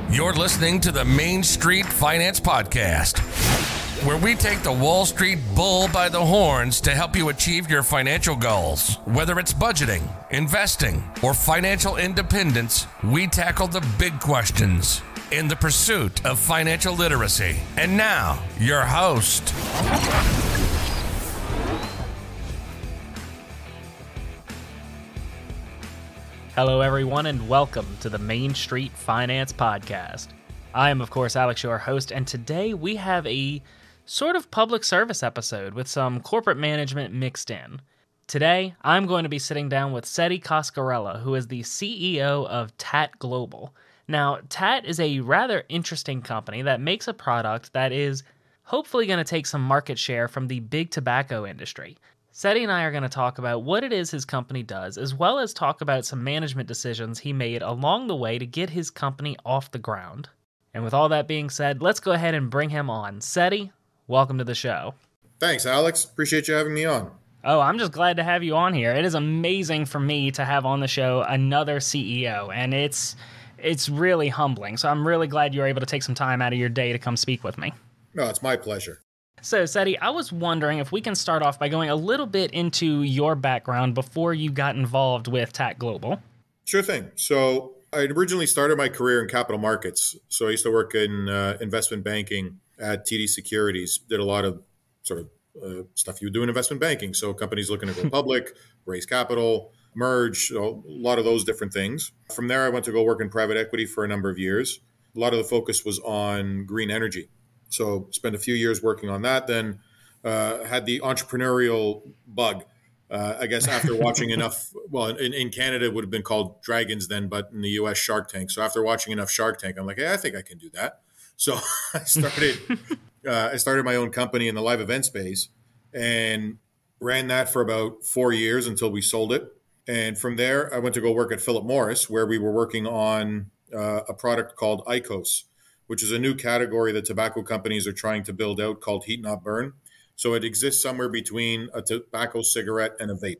You're listening to the Main Street Finance Podcast, where we take the Wall Street bull by the horns to help you achieve your financial goals. Whether it's budgeting, investing, or financial independence, we tackle the big questions in the pursuit of financial literacy. And now, your host. Hello, everyone, and welcome to the Main Street Finance Podcast. I am, of course, Alex, your host, and today we have a sort of public service episode with some corporate management mixed in. Today, I'm going to be sitting down with Setti Coscarella, who is the CEO of TAAT Global. Now, TAAT is a rather interesting company that makes a product that is hopefully going to take some market share from the big tobacco industry. Setti and I are going to talk about what it is his company does, as well as talk about some management decisions he made along the way to get his company off the ground. And with all that being said, let's go ahead and bring him on. Setti, welcome to the show. Thanks, Alex. Appreciate you having me on. Oh, I'm just glad to have you on here. It is amazing for me to have on the show another CEO, and it's really humbling. So I'm really glad you were able to take some time out of your day to come speak with me. No, it's my pleasure. So, Setti, I was wondering if we can start off by going a little bit into your background before you got involved with TAAT Global. Sure thing. So I originally started my career in capital markets. So I used to work in investment banking at TD Securities, did a lot of sort of stuff you would do in investment banking. So companies looking to go public, raise capital, merge, a lot of those different things. From there, I went to go work in private equity for a number of years. A lot of the focus was on green energy. So spent a few years working on that, then had the entrepreneurial bug. I guess after watching enough, well, in Canada it would have been called Dragons then, but in the US, Shark Tank. So after watching enough Shark Tank, I'm like, hey, I think I can do that. So I started my own company in the live event space and ran that for about 4 years until we sold it. And from there, I went to go work at Philip Morris, where we were working on a product called IQOS, which is a new category that tobacco companies are trying to build out called heat not burn. So it exists somewhere between a tobacco cigarette and a vape.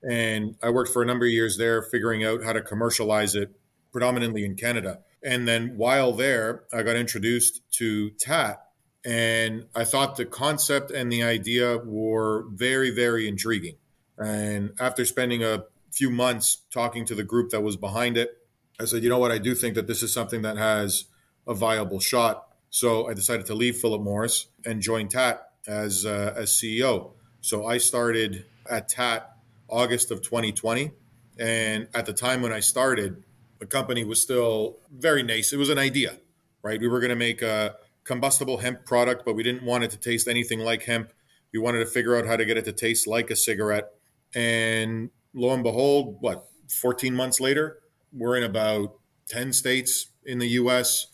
And I worked for a number of years there figuring out how to commercialize it predominantly in Canada. And then while there, I got introduced to TAAT. And I thought the concept and the idea were very, very intriguing. And after spending a few months talking to the group that was behind it, I said, you know what, I do think that this is something that has a viable shot. So I decided to leave Philip Morris and join TAAT as CEO. So I started at TAAT August of 2020. And at the time when I started, the company was still very nascent. It was an idea, right? We were going to make a combustible hemp product, but we didn't want it to taste anything like hemp. We wanted to figure out how to get it to taste like a cigarette. And lo and behold, 14 months later, we're in about 10 states in the US.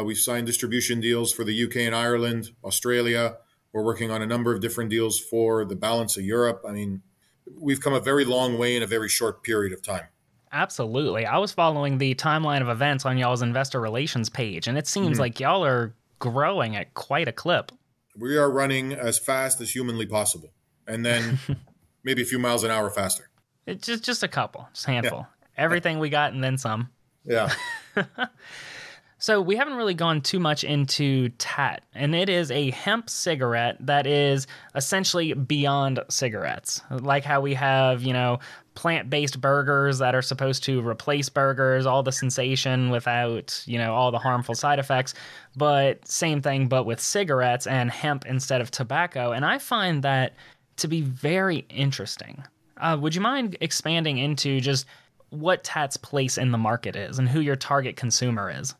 We've signed distribution deals for the UK and Ireland, Australia. We're working on a number of different deals for the balance of Europe. I mean, we've come a very long way in a very short period of time. Absolutely. I was following the timeline of events on y'all's investor relations page, and it seems like y'all are growing at quite a clip. We are running as fast as humanly possible, and then maybe a few miles an hour faster. It's just a couple, just a handful. Yeah. Everything we got and then some. Yeah. So we haven't really gone too much into TAAT, and it is a hemp cigarette that is essentially beyond cigarettes. Like how we have, plant-based burgers that are supposed to replace burgers, all the sensation without, all the harmful side effects. But same thing, but with cigarettes and hemp instead of tobacco. And I find that to be very interesting. Would you mind expanding into just what TAAT's place in the market is and who your target consumer is?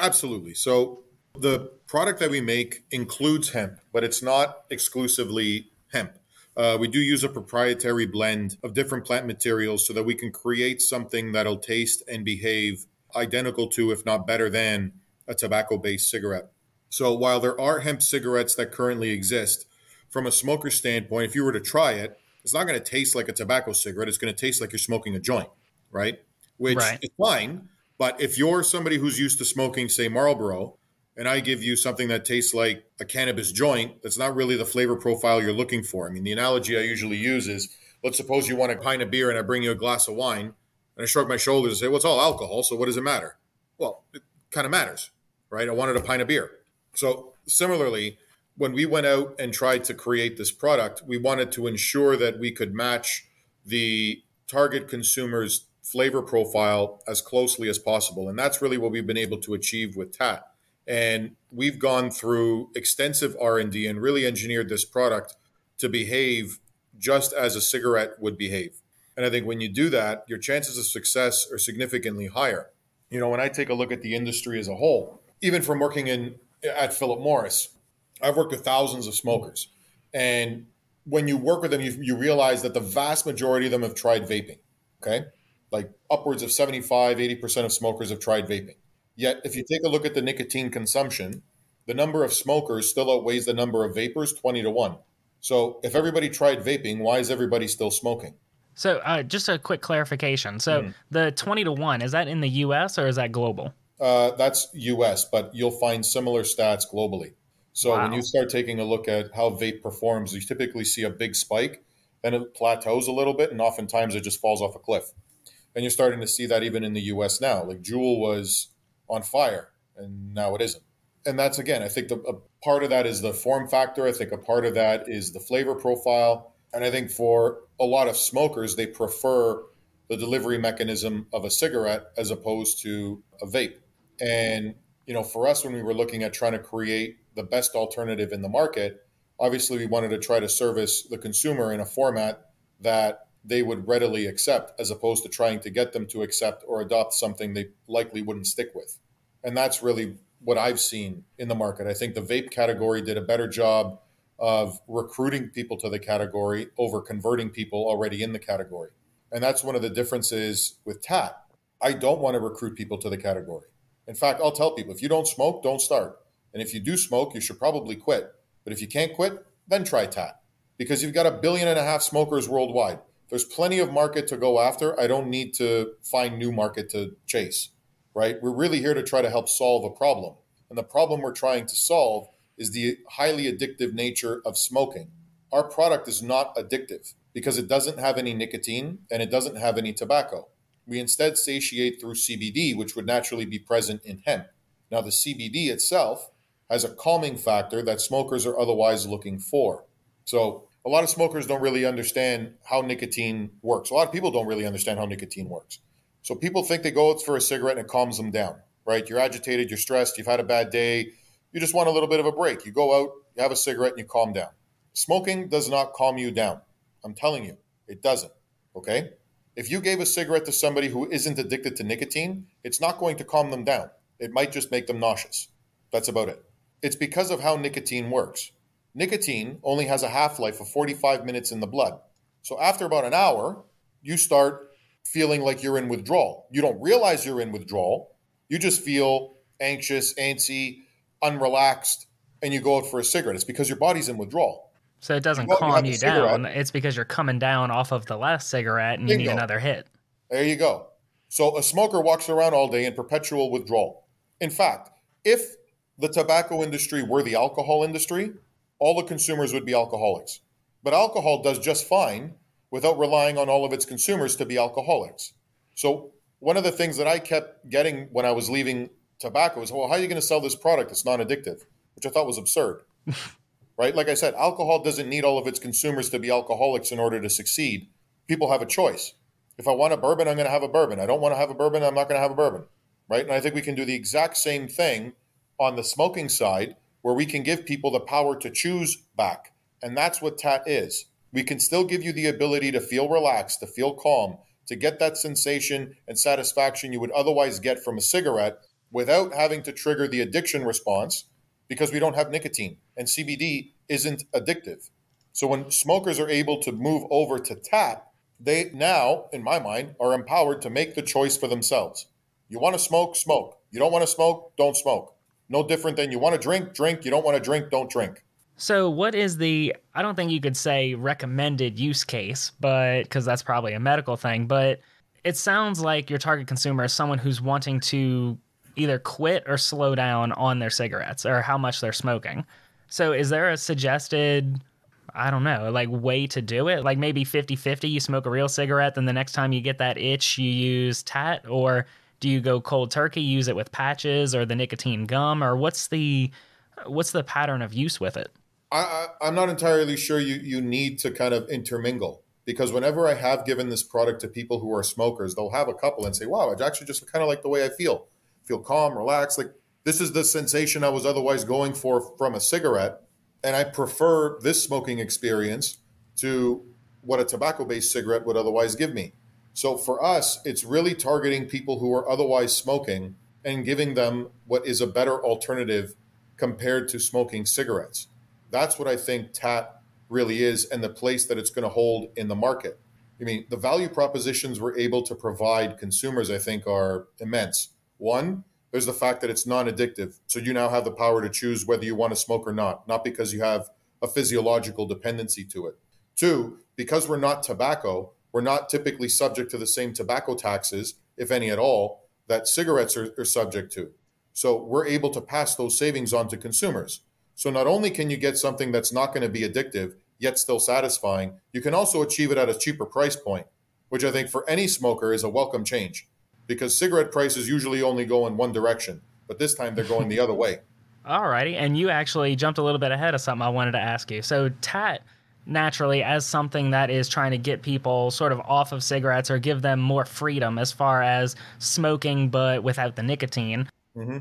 Absolutely. So the product that we make includes hemp, but it's not exclusively hemp. We do use a proprietary blend of different plant materials so that we can create something that'll taste and behave identical to, if not better than, a tobacco-based cigarette. So while there are hemp cigarettes that currently exist, from a smoker standpoint, if you were to try it, it's not going to taste like a tobacco cigarette. It's going to taste like you're smoking a joint, right? Which is fine. But if you're somebody who's used to smoking, say, Marlboro, and I give you something that tastes like a cannabis joint, that's not really the flavor profile you're looking for. I mean, the analogy I usually use is, let's suppose you want a pint of beer and I bring you a glass of wine, and I shrug my shoulders and say, well, it's all alcohol, so what does it matter? Well, it kind of matters, right? I wanted a pint of beer. So similarly, when we went out and tried to create this product, we wanted to ensure that we could match the target consumer's flavor profile as closely as possible. And that's really what we've been able to achieve with TAAT. And we've gone through extensive R&D and really engineered this product to behave just as a cigarette would behave. And I think when you do that, your chances of success are significantly higher. You know, when I take a look at the industry as a whole, even from working at Philip Morris, I've worked with thousands of smokers. And when you work with them, you realize that the vast majority of them have tried vaping, okay? Like upwards of 75, 80% of smokers have tried vaping. Yet, if you take a look at the nicotine consumption, the number of smokers still outweighs the number of vapors 20-1. So if everybody tried vaping, why is everybody still smoking? So just a quick clarification. So the 20-1, is that in the U.S. or is that global? That's U.S., but you'll find similar stats globally. So Wow. When you start taking a look at how vape performs, you typically see a big spike, then it plateaus a little bit, and oftentimes it just falls off a cliff. And you're starting to see that even in the U.S. now. Like Juul was on fire, and now it isn't. And that's, again, I think a part of that is the form factor. I think a part of that is the flavor profile. And I think for a lot of smokers, they prefer the delivery mechanism of a cigarette as opposed to a vape. And, you know, for us, when we were looking at trying to create the best alternative in the market, obviously we wanted to try to service the consumer in a format that they would readily accept, as opposed to trying to get them to accept or adopt something they likely wouldn't stick with. And that's really what I've seen in the market. I think the vape category did a better job of recruiting people to the category over converting people already in the category. And that's one of the differences with TAAT. I don't want to recruit people to the category. In fact, I'll tell people, if you don't smoke, don't start. And if you do smoke, you should probably quit. But if you can't quit, then try TAAT. Because you've got 1.5 billion smokers worldwide. There's plenty of market to go after. I don't need to find new market to chase, right? We're really here to try to help solve a problem. And the problem we're trying to solve is the highly addictive nature of smoking. Our product is not addictive because it doesn't have any nicotine and it doesn't have any tobacco. We instead satiate through CBD, which would naturally be present in hemp. Now, the CBD itself has a calming factor that smokers are otherwise looking for. So a lot of smokers don't really understand how nicotine works. A lot of people don't really understand how nicotine works. So people think they go out for a cigarette and it calms them down, right? You're agitated, you're stressed, you've had a bad day, you just want a little bit of a break. You go out, you have a cigarette, and you calm down. Smoking does not calm you down. I'm telling you, it doesn't, okay? If you gave a cigarette to somebody who isn't addicted to nicotine, it's not going to calm them down. It might just make them nauseous. That's about it. It's because of how nicotine works. Nicotine only has a half-life of 45 minutes in the blood. So after about an hour, you start feeling like you're in withdrawal. You don't realize you're in withdrawal. You just feel anxious, antsy, unrelaxed, and you go out for a cigarette. It's because your body's in withdrawal. So it doesn't calm you down. It's because you're coming down off of the last cigarette and you need another hit. There you go. So a smoker walks around all day in perpetual withdrawal. In fact, if the tobacco industry were the alcohol industry, all the consumers would be alcoholics. But alcohol does just fine without relying on all of its consumers to be alcoholics. So one of the things that I kept getting when I was leaving tobacco is, well, how are you going to sell this product that's non-addictive? Which I thought was absurd, right? Like I said, alcohol doesn't need all of its consumers to be alcoholics in order to succeed. People have a choice. If I want a bourbon, I'm going to have a bourbon. I don't want to have a bourbon, I'm not going to have a bourbon, right? And I think we can do the exact same thing on the smoking side, where we can give people the power to choose back. And that's what TAAT is. We can still give you the ability to feel relaxed, to feel calm, to get that sensation and satisfaction you would otherwise get from a cigarette without having to trigger the addiction response, because we don't have nicotine and CBD isn't addictive. So when smokers are able to move over to TAAT, they now, in my mind, are empowered to make the choice for themselves. You want to smoke, smoke. You don't want to smoke, don't smoke. No different than you want to drink, drink. You don't want to drink, don't drink. So what is the, I don't think you could say recommended use case, but because that's probably a medical thing, but it sounds like your target consumer is someone who's wanting to either quit or slow down on their cigarettes or how much they're smoking. So is there a suggested, I don't know, like way to do it? Like maybe 50-50, you smoke a real cigarette, then the next time you get that itch, you use TAAT? Or Do you go cold turkey, use it with patches or the nicotine gum, or what's the pattern of use with it? I'm not entirely sure you need to kind of intermingle, because whenever I have given this product to people who are smokers, they'll have a couple and say, wow, I actually just kind of like the way I feel calm, relaxed. Like this is the sensation I was otherwise going for from a cigarette. And I prefer this smoking experience to what a tobacco-based cigarette would otherwise give me. So for us, it's really targeting people who are otherwise smoking and giving them what is a better alternative compared to smoking cigarettes. That's what I think TAAT really is, and the place that it's going to hold in the market. I mean, the value propositions we're able to provide consumers, I think, are immense. One, there's the fact that it's non-addictive. So you now have the power to choose whether you want to smoke or not because you have a physiological dependency to it. Two, because we're not tobacco, we're not typically subject to the same tobacco taxes, if any at all, that cigarettes are subject to. So we're able to pass those savings on to consumers. So not only can you get something that's not going to be addictive, yet still satisfying, you can also achieve it at a cheaper price point, which I think for any smoker is a welcome change, because cigarette prices usually only go in one direction, but this time they're going the other way. Alrighty, and you actually jumped a little bit ahead of something I wanted to ask you. So TAAT, naturally, as something that is trying to get people sort of off of cigarettes or give them more freedom as far as smoking, but without the nicotine. Mm-hmm.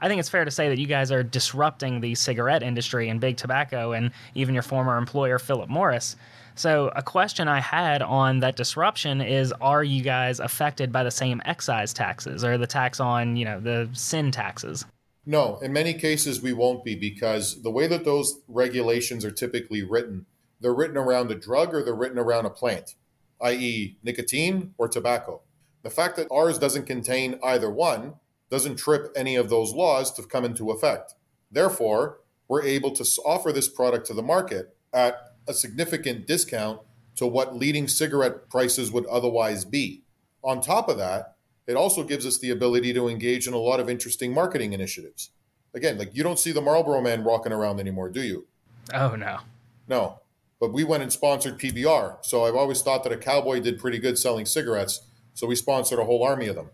I think it's fair to say that you guys are disrupting the cigarette industry and big tobacco and even your former employer, Philip Morris. So a question I had on that disruption is, are you guys affected by the same excise taxes or the tax on, the sin taxes? No, in many cases we won't be, because the way that those regulations are typically written, they're written around a drug or they're written around a plant, i.e. nicotine or tobacco. The fact that ours doesn't contain either one doesn't trip any of those laws to come into effect. Therefore, we're able to offer this product to the market at a significant discount to what leading cigarette prices would otherwise be. On top of that, it also gives us the ability to engage in a lot of interesting marketing initiatives. Again, like you don't see the Marlboro Man walking around anymore, do you? Oh, no. No. But we went and sponsored PBR. So I've always thought that a cowboy did pretty good selling cigarettes. So we sponsored a whole army of them.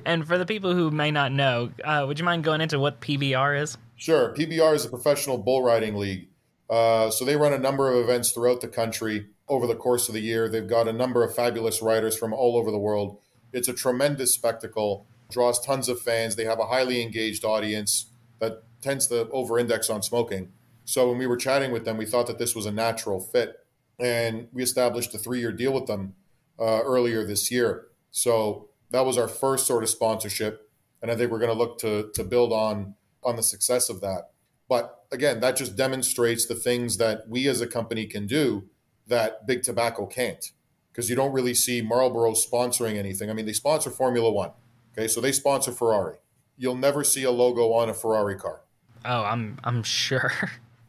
And for the people who may not know, would you mind going into what PBR is? Sure. PBR is a professional bull riding league. So they run a number of events throughout the country over the course of the year. They've got a number of fabulous riders from all over the world. It's a tremendous spectacle, draws tons of fans. They have a highly engaged audience that tends to over-index on smoking. So when we were chatting with them, we thought that this was a natural fit. And we established a 3-year deal with them earlier this year. So that was our first sort of sponsorship. And I think we're going to look to build on the success of that. But again, that just demonstrates the things that we as a company can do that big tobacco can't, because you don't really see Marlboro sponsoring anything. I mean, they sponsor Formula One. Okay, so they sponsor Ferrari. You'll never see a logo on a Ferrari car. Oh, I'm sure.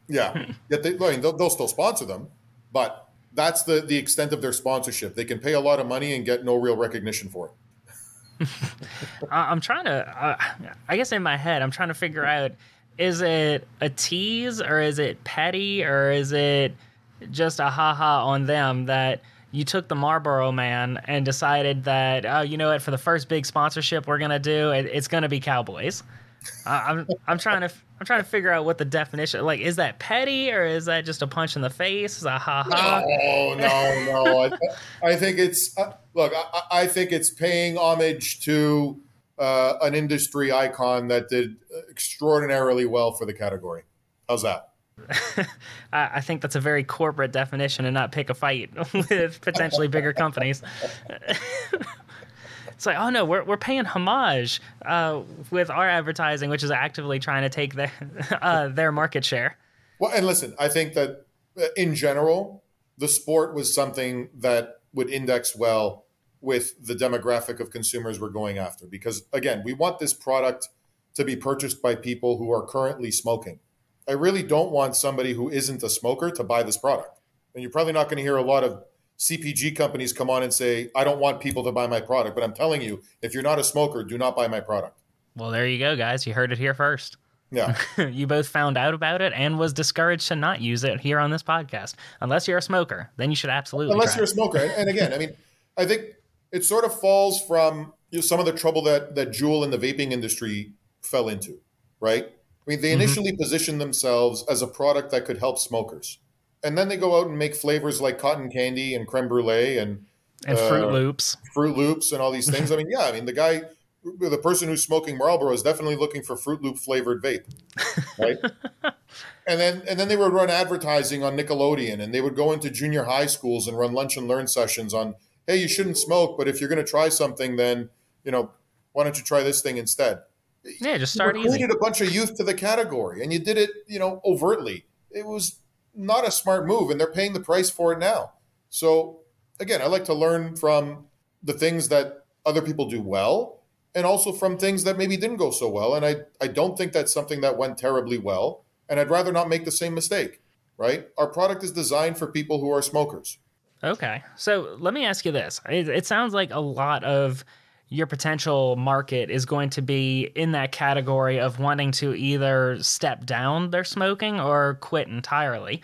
Yeah, yet they'll still sponsor them, but that's the extent of their sponsorship. They can pay a lot of money and get no real recognition for it. I'm trying to, I guess in my head, I'm trying to figure out, is it a tease or is it petty or is it just a ha-ha on them that you took the Marlboro Man and decided that, oh, you know what, for the first big sponsorship we're going to do, it's going to be Cowboys. I'm trying to figure out what the definition, like, is that petty or is that just a punch in the face? Is that ha-ha? No. I think it's, look, I think it's paying homage to an industry icon that did extraordinarily well for the category. How's that? I think that's a very corporate definition and not pick a fight with potentially bigger companies. It's like, oh no, we're paying homage with our advertising, which is actively trying to take their market share. Well, and listen, I think that in general, the sport was something that would index well with the demographic of consumers we're going after. Because again, we want this product to be purchased by people who are currently smoking. I really don't want somebody who isn't a smoker to buy this product. And you're probably not going to hear a lot of CPG companies come on and say, I don't want people to buy my product. But I'm telling you, if you're not a smoker, do not buy my product. Well, there you go, guys. You heard it here first. Yeah. You both found out about it and was discouraged to not use it here on this podcast. Unless you're a smoker, then you should absolutely Unless you're a smoker. And again, I mean, I think it sort of falls from some of the trouble that Juul and the vaping industry fell into, right? I mean, they initially positioned themselves as a product that could help smokers. And then they go out and make flavors like cotton candy and creme brulee and Fruit Loops. Fruit Loops and all these things. I mean, yeah, I mean, the person who's smoking Marlboro is definitely looking for Fruit Loop flavored vape, right? And then they would run advertising on Nickelodeon, and they would go into junior high schools and run lunch and learn sessions on, hey, you shouldn't smoke, but if you're going to try something, then, why don't you try this thing instead? Yeah, just start easy. You recruited a bunch of youth to the category, and you did it, overtly. It was not a smart move, and they're paying the price for it now. So, again, I like to learn from the things that other people do well, and also from things that maybe didn't go so well. And I don't think that's something that went terribly well. And I'd rather not make the same mistake, right? Our product is designed for people who are smokers. Okay. So let me ask you this. It sounds like a lot of your potential market is going to be in that category of wanting to either step down their smoking or quit entirely.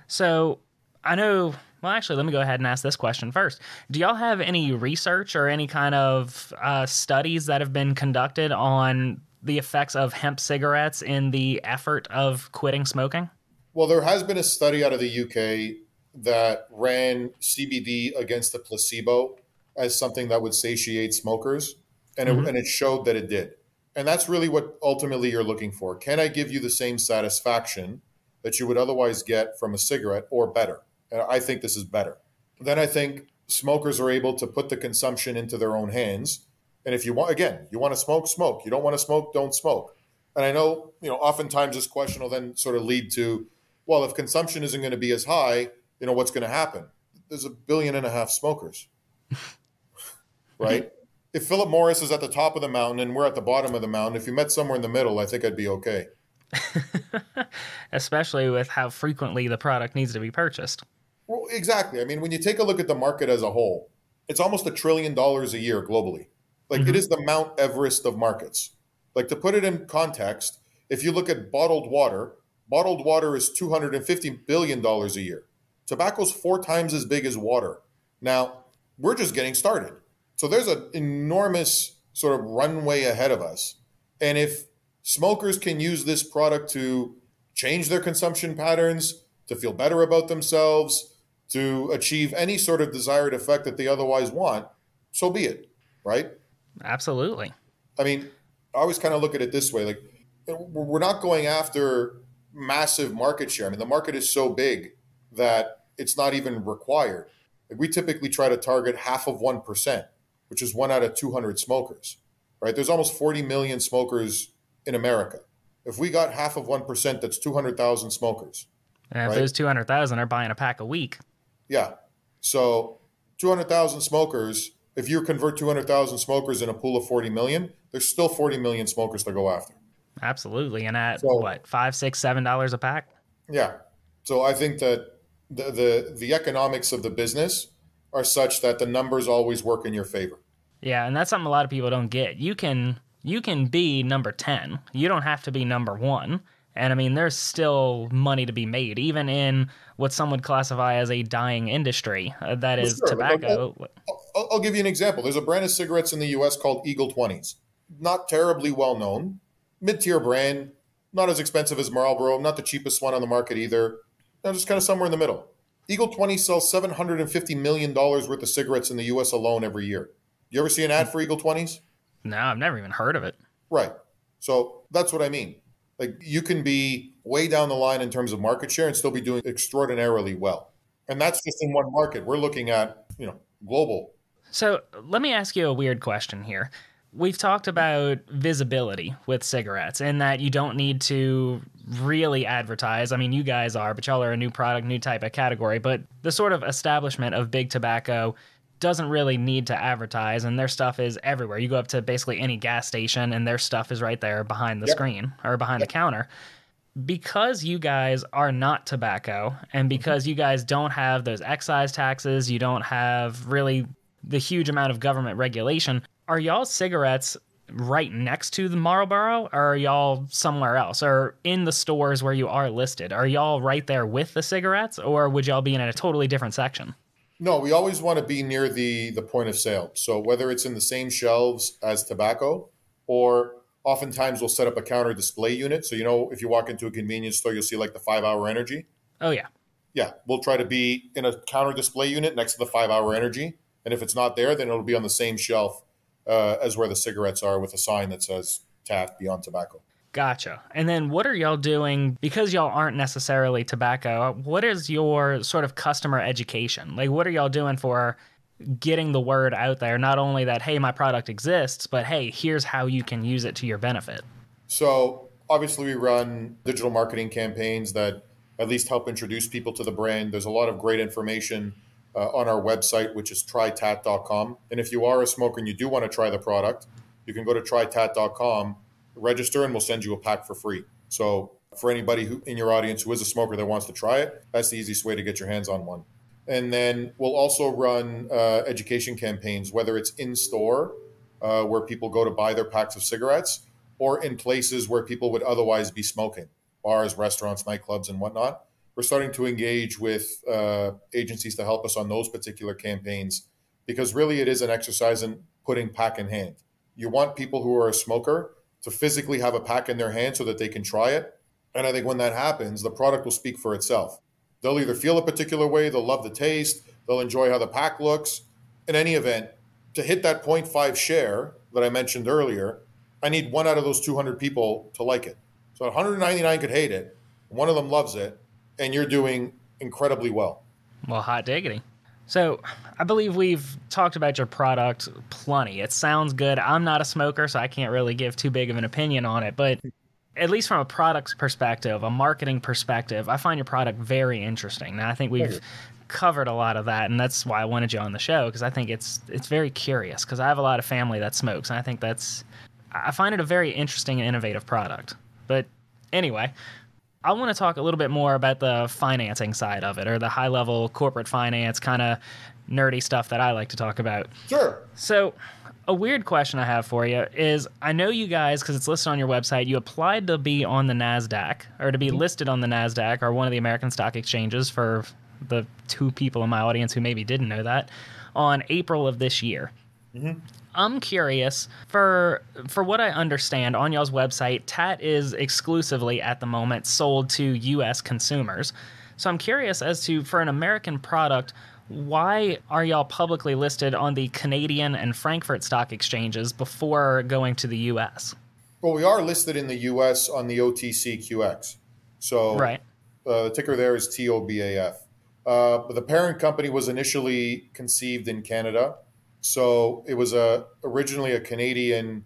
So I know, well, actually, let me go ahead and ask this question first. Do y'all have any research or any kind of studies that have been conducted on the effects of hemp cigarettes in the effort of quitting smoking? Well, there has been a study out of the UK that ran CBD against a placebo as something that would satiate smokers, and it showed that it did. And that's really what ultimately you're looking for. Can I give you the same satisfaction that you would otherwise get from a cigarette or better? And I think this is better. Then I think smokers are able to put the consumption into their own hands. And if you want, again, you want to smoke, smoke. You don't want to smoke, don't smoke. And I know, oftentimes this question will then sort of lead to, well, if consumption isn't going to be as high, what's going to happen? There's 1.5 billion smokers, right? If Philip Morris is at the top of the mountain and we're at the bottom of the mountain, if you met somewhere in the middle, I think I'd be okay. Especially with how frequently the product needs to be purchased. Well, exactly. I mean, when you take a look at the market as a whole, it's almost $1 trillion a year globally. Like it is the Mount Everest of markets. Like to put it in context, if you look at bottled water is $250 billion a year. Tobacco's 4 times as big as water. Now, we're just getting started. So there's an enormous sort of runway ahead of us. And if smokers can use this product to change their consumption patterns, to feel better about themselves, to achieve any sort of desired effect that they otherwise want, so be it, right? Absolutely. I mean, I always kind of look at it this way. Like, we're not going after massive market share. I mean, the market is so big that it's not even required. Like, we typically try to target 0.5%, which is 1 out of 200 smokers, right? There's almost 40 million smokers in America. If we got 0.5%, that's 200,000 smokers. And if right? those 200,000 are buying a pack a week. Yeah. So 200,000 smokers, if you convert 200,000 smokers in a pool of 40 million, there's still 40 million smokers to go after. Absolutely. And at what, $5, $6, $7 a pack? Yeah. So I think that the economics of the business are such that the numbers always work in your favor. Yeah, and that's something a lot of people don't get. You can be number 10. You don't have to be number 1. And I mean, there's still money to be made, even in what some would classify as a dying industry, that is tobacco. I'll give you an example. There's a brand of cigarettes in the U.S. called Eagle 20s. Not terribly well known, mid-tier brand, not as expensive as Marlboro, not the cheapest one on the market either. Just kind of somewhere in the middle. Eagle 20 sells $750 million worth of cigarettes in the U.S. alone every year. You ever see an ad for Eagle 20s? No, I've never even heard of it. Right. So that's what I mean. Like, you can be way down the line in terms of market share and still be doing extraordinarily well. And that's just in one market. We're looking at, global. So let me ask you a weird question here. We've talked about visibility with cigarettes and that you don't need to really advertise. I mean, you guys are, but y'all are a new product, new type of category. But the sort of establishment of big tobacco doesn't really need to advertise, and their stuff is everywhere. You go up to basically any gas station and their stuff is right there behind the screen or behind the counter. Because you guys are not tobacco, and because you guys don't have those excise taxes, you don't have really the huge amount of government regulation, are y'all cigarettes right next to the Marlboro, or are y'all somewhere else? Or in the stores where you are listed, are y'all right there with the cigarettes, or would y'all be in a totally different section? No, we always want to be near the point of sale. So whether it's in the same shelves as tobacco, or oftentimes we'll set up a counter display unit. So, if you walk into a convenience store, you'll see like the 5-hour energy. Oh, yeah. Yeah, we'll try to be in a counter display unit next to the 5-hour energy. And if it's not there, then it'll be on the same shelf as where the cigarettes are, with a sign that says TAAT Beyond Tobacco. Gotcha. And then what are y'all doing, because y'all aren't necessarily tobacco, what is your sort of customer education? Like, what are y'all doing for getting the word out there? Not only that, hey, my product exists, but hey, here's how you can use it to your benefit. So obviously we run digital marketing campaigns that at least help introduce people to the brand. There's a lot of great information on our website, which is trytat.com. And if you are a smoker and you do want to try the product, you can go to trytat.com, register, and we'll send you a pack for free. So for anybody who in your audience who is a smoker that wants to try it, that's the easiest way to get your hands on one. And then we'll also run education campaigns, whether it's in store where people go to buy their packs of cigarettes, or in places where people would otherwise be smoking, bars, restaurants, nightclubs, and whatnot. We're starting to engage with agencies to help us on those particular campaigns, because really it is an exercise in putting pack in hand. You want people who are a smoker to physically have a pack in their hand so that they can try it. And I think when that happens, the product will speak for itself. They'll either feel a particular way, they'll love the taste, they'll enjoy how the pack looks. In any event, to hit that 0.5 share that I mentioned earlier, I need 1 out of those 200 people to like it. So 199 could hate it, one of them loves it, and you're doing incredibly well. Well, hot diggity. So I believe we've talked about your product plenty. It sounds good. I'm not a smoker, so I can't really give too big of an opinion on it. But at least from a product perspective, a marketing perspective, I find your product very interesting. Now, I think we've covered a lot of that, and that's why I wanted you on the show, because I think it's very curious, because I have a lot of family that smokes, and I find it a very interesting and innovative product. But anyway, I want to talk a little bit more about the financing side of it, or the high-level corporate finance kind of nerdy stuff that I like to talk about. Sure. So a weird question I have for you is, I know you guys, because it's listed on your website, you applied to be on the Nasdaq, or to be listed on the Nasdaq, or one of the American stock exchanges, for the 2 people in my audience who maybe didn't know that, on April of this year. Mm-hmm. I'm curious, for what I understand, on y'all's website, TAAT is exclusively, at the moment, sold to U.S. consumers. So I'm curious as to, for an American product, why are y'all publicly listed on the Canadian and Frankfurt stock exchanges before going to the U.S.? Well, we are listed in the U.S. on the OTCQX. So right. The ticker there is TOBAF. But the parent company was initially conceived in Canada. So it was originally a Canadian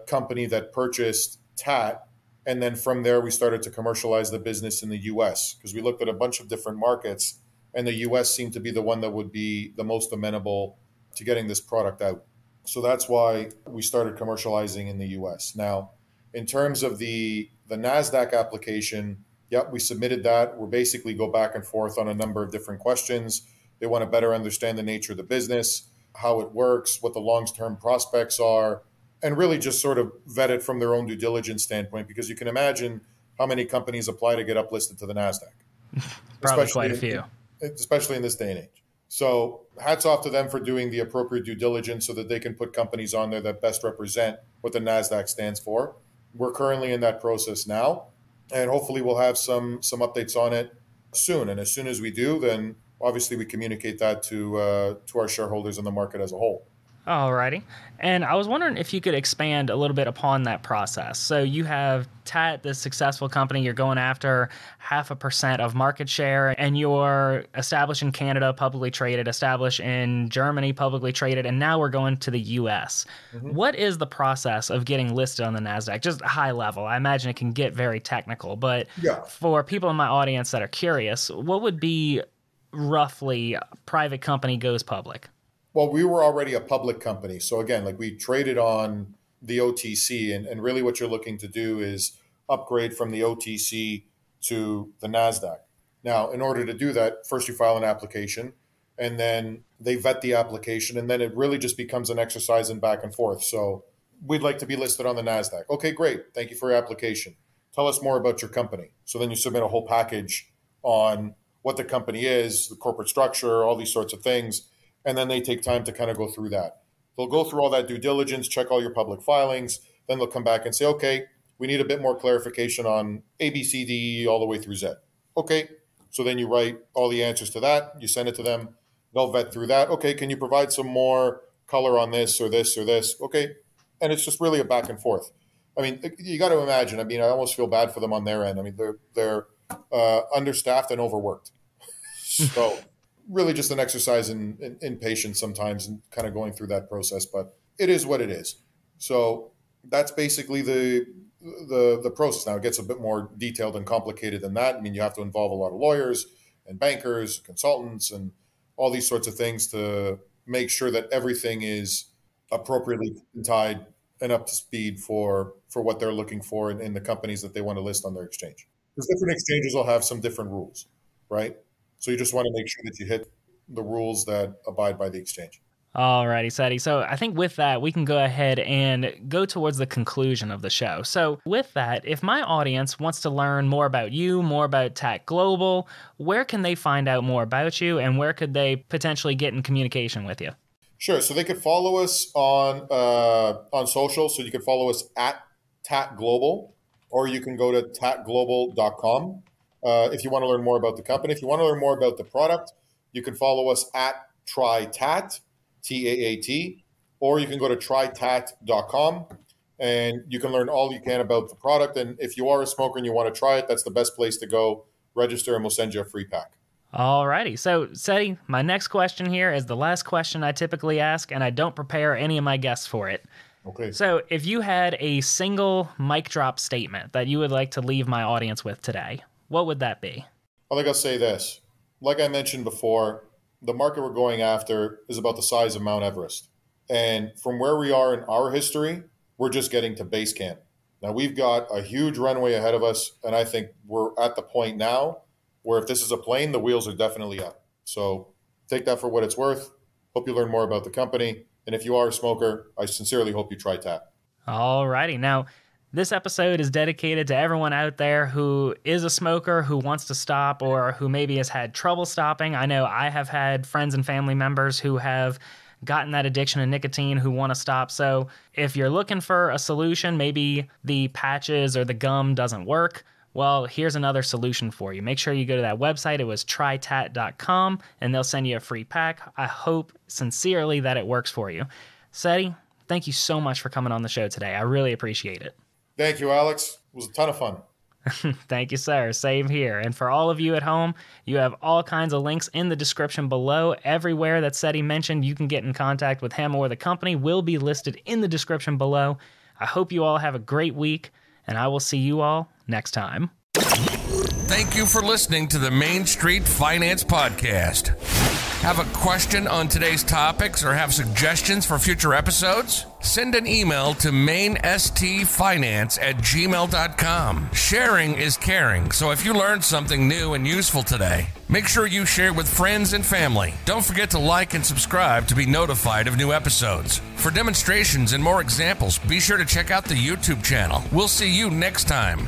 company that purchased TAAT. And then from there, we started to commercialize the business in the U.S. because we looked at a bunch of different markets, and the U.S. seemed to be the one that would be the most amenable to getting this product out. So that's why we started commercializing in the U.S. Now, in terms of the Nasdaq application, yep, we submitted that. We'll basically go back and forth on a number of different questions. They want to better understand the nature of the business, how it works, what the long-term prospects are, and really just sort of vet it from their own due diligence standpoint, because you can imagine how many companies apply to get uplisted to the Nasdaq. Probably quite a few. Especially in this day and age. So hats off to them for doing the appropriate due diligence so that they can put companies on there that best represent what the Nasdaq stands for. We're currently in that process now, and hopefully we'll have some updates on it soon. And as soon as we do, then obviously we communicate that to our shareholders in the market as a whole. Alrighty. And I was wondering if you could expand a little bit upon that process. So you have TAAT, this successful company, you're going after 0.5% of market share, and you're established in Canada, publicly traded, established in Germany, publicly traded, and now we're going to the U.S. Mm-hmm. What is the process of getting listed on the NASDAQ? Just high level. I imagine it can get very technical, but for people in my audience that are curious, what would be roughly a private company goes public? Well, we were already a public company. So again, like we traded on the OTC, and really what you're looking to do is upgrade from the OTC to the NASDAQ. Now, in order to do that, first you file an application, and then they vet the application, and then it really just becomes an exercise in back and forth. So we'd like to be listed on the NASDAQ. Okay, great. Thank you for your application. Tell us more about your company. So then you submit a whole package on what the company is, the corporate structure, all these sorts of things. And then they take time to kind of go through that. They'll go through all that due diligence, check all your public filings. Then they'll come back and say, okay, we need a bit more clarification on A, B, C, D, E, all the way through Z. Okay. So then you write all the answers to that. You send it to them. They'll vet through that. Okay. Can you provide some more color on this or this or this? Okay. And it's just really a back and forth. I mean, you got to imagine. I mean, I almost feel bad for them on their end. I mean, they're understaffed and overworked. So really just an exercise in patience sometimes and kind of going through that process. But it is what it is. So that's basically the process. Now it gets a bit more detailed and complicated than that. I mean, you have to involve a lot of lawyers and bankers, consultants, and all these sorts of things to make sure that everything is appropriately tied and up to speed for what they're looking for in the companies that they want to list on their exchange. Because different exchanges will have some different rules, right? So you just want to make sure that you hit the rules that abide by the exchange. Alrighty, Setti. So I think with that, we can go ahead and go towards the conclusion of the show. So with that, if my audience wants to learn more about you, more about TAAT Global, where can they find out more about you and where could they potentially get in communication with you? Sure. So they could follow us on social. So you can follow us at TAAT Global, or you can go to tatglobal.com if you want to learn more about the company. If you want to learn more about the product, you can follow us at TAAT, TAAT, or you can go to trytat.com and you can learn all you can about the product. And if you are a smoker and you want to try it, that's the best place to go. Register and we'll send you a free pack. Alrighty. So, Setti, my next question here is the last question I typically ask, and I don't prepare any of my guests for it. Okay. So, if you had a single mic drop statement that you would like to leave my audience with today, what would that be? I think I'll say this. Like I mentioned before, the market we're going after is about the size of Mount Everest. And from where we are in our history, we're just getting to base camp. Now, we've got a huge runway ahead of us, and I think we're at the point now where if this is a plane, the wheels are definitely up. So take that for what it's worth. Hope you learn more about the company. And if you are a smoker, I sincerely hope you try TAAT. Alrighty. Now, this episode is dedicated to everyone out there who is a smoker, who wants to stop, or who maybe has had trouble stopping. I know I have had friends and family members who have gotten that addiction to nicotine who want to stop. So if you're looking for a solution, maybe the patches or the gum doesn't work, well, here's another solution for you. Make sure you go to that website. It was trytat.com, and they'll send you a free pack. I hope sincerely that it works for you. Setti, thank you so much for coming on the show today. I really appreciate it. Thank you, Alex. It was a ton of fun. Thank you, sir. Same here. And for all of you at home, you have all kinds of links in the description below. Everywhere that Setti mentioned, you can get in contact with him or the company will be listed in the description below. I hope you all have a great week, and I will see you all next time. Thank you for listening to the Main Street Finance Podcast. Have a question on today's topics or have suggestions for future episodes? Send an email to mainstfinance@gmail.com. Sharing is caring, so if you learned something new and useful today, make sure you share with friends and family. Don't forget to like and subscribe to be notified of new episodes. For demonstrations and more examples, be sure to check out the YouTube channel. We'll see you next time.